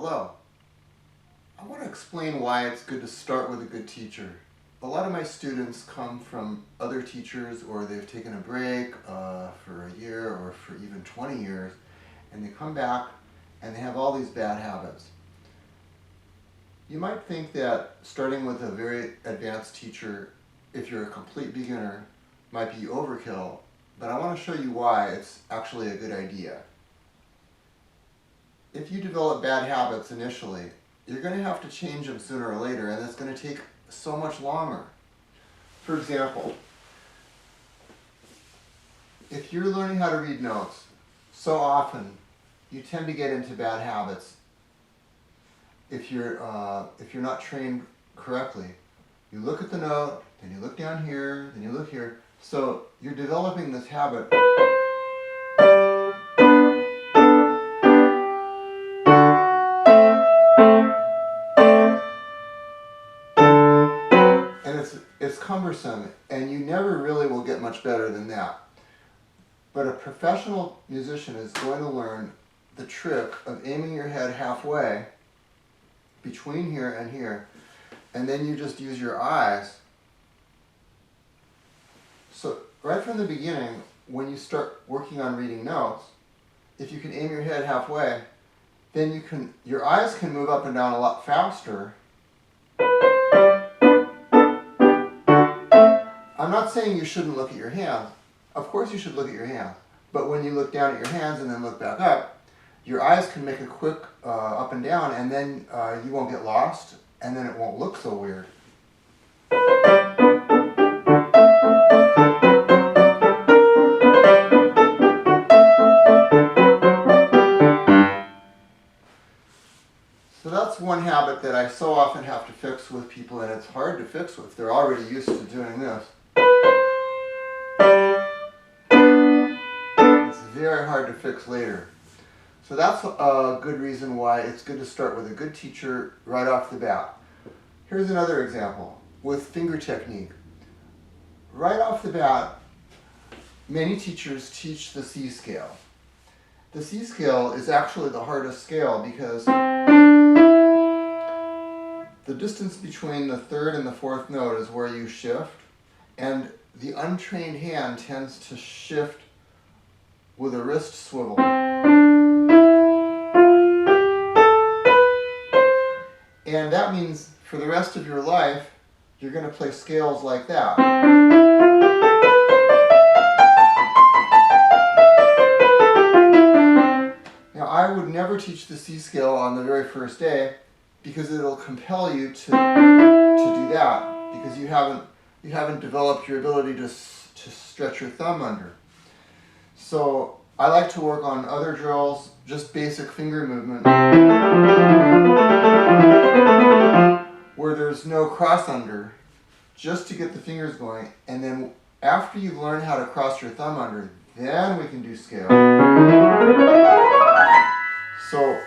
Hello. I want to explain why it's good to start with a good teacher. A lot of my students come from other teachers, or they've taken a break for a year or for even 20 years, and they come back and they have all these bad habits. You might think that starting with a very advanced teacher, if you're a complete beginner, might be overkill, but I want to show you why it's actually a good idea. If you develop bad habits initially, you're going to have to change them sooner or later, and it's going to take so much longer. For example, if you're learning how to read notes, so often you tend to get into bad habits. If you're not trained correctly, you look at the note, then you look down here, then you look here. So you're developing this habit. And it's cumbersome, and you never really will get much better than that. But a professional musician is going to learn the trick of aiming your head halfway between here and here, and then you just use your eyes. So right from the beginning, when you start working on reading notes, if you can aim your head halfway, then your eyes can move up and down a lot faster. I'm not saying you shouldn't look at your hands. Of course you should look at your hands. But when you look down at your hands and then look back up, your eyes can make a quick up and down, and then you won't get lost, and then it won't look so weird. So that's one habit that I so often have to fix with people, and it's hard to fix with. They're already used to doing this. It's very hard to fix later. So that's a good reason why it's good to start with a good teacher right off the bat. Here's another example with finger technique. Right off the bat, many teachers teach the C scale. The C scale is actually the hardest scale because the distance between the third and the fourth note is where you shift, and the untrained hand tends to shift with a wrist swivel. And that means for the rest of your life, you're going to play scales like that. Now, I would never teach the C scale on the very first day, because it'll compel you to do that, because you haven't developed your ability to stretch your thumb under. So I like to work on other drills, just basic finger movement, where there's no cross under, just to get the fingers going. And then after you've learned how to cross your thumb under, then we can do scale. So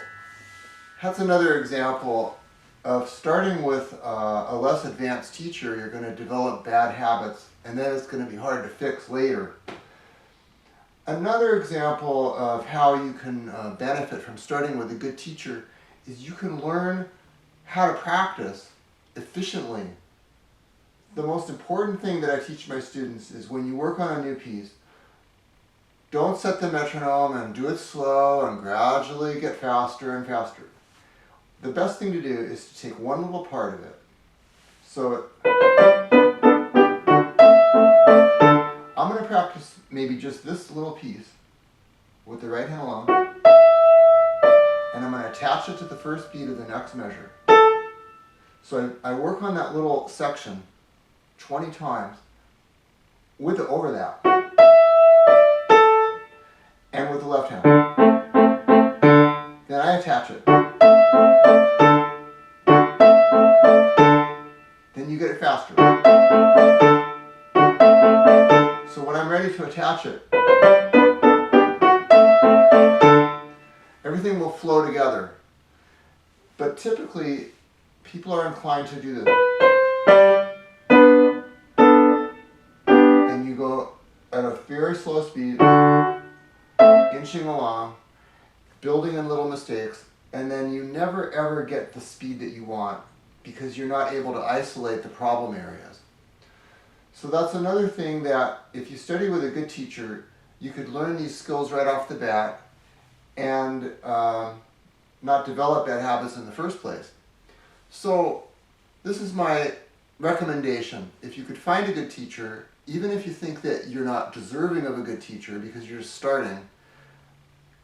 that's another example of starting with a less advanced teacher. You're going to develop bad habits, and then it's going to be hard to fix later. Another example of how you can benefit from starting with a good teacher is you can learn how to practice efficiently. The most important thing that I teach my students is when you work on a new piece, don't set the metronome and do it slow and gradually get faster and faster. The best thing to do is to take one little part of it. So I'm going to practice maybe just this little piece with the right hand alone, and I'm going to attach it to the first beat of the next measure. So I work on that little section 20 times with the overlap, and with the left hand. Then I attach it. Then you get it faster. So when I'm ready to attach it, everything will flow together. But typically, people are inclined to do this. And you go at a very slow speed, inching along, building in little mistakes, and then you never ever get the speed that you want because you're not able to isolate the problem areas. So that's another thing that if you study with a good teacher, you could learn these skills right off the bat and not develop bad habits in the first place. So this is my recommendation. If you could find a good teacher, even if you think that you're not deserving of a good teacher because you're just starting,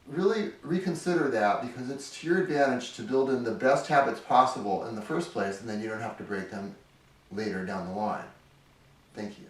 really reconsider that, because it's to your advantage to build in the best habits possible in the first place, and then you don't have to break them later down the line. Thank you.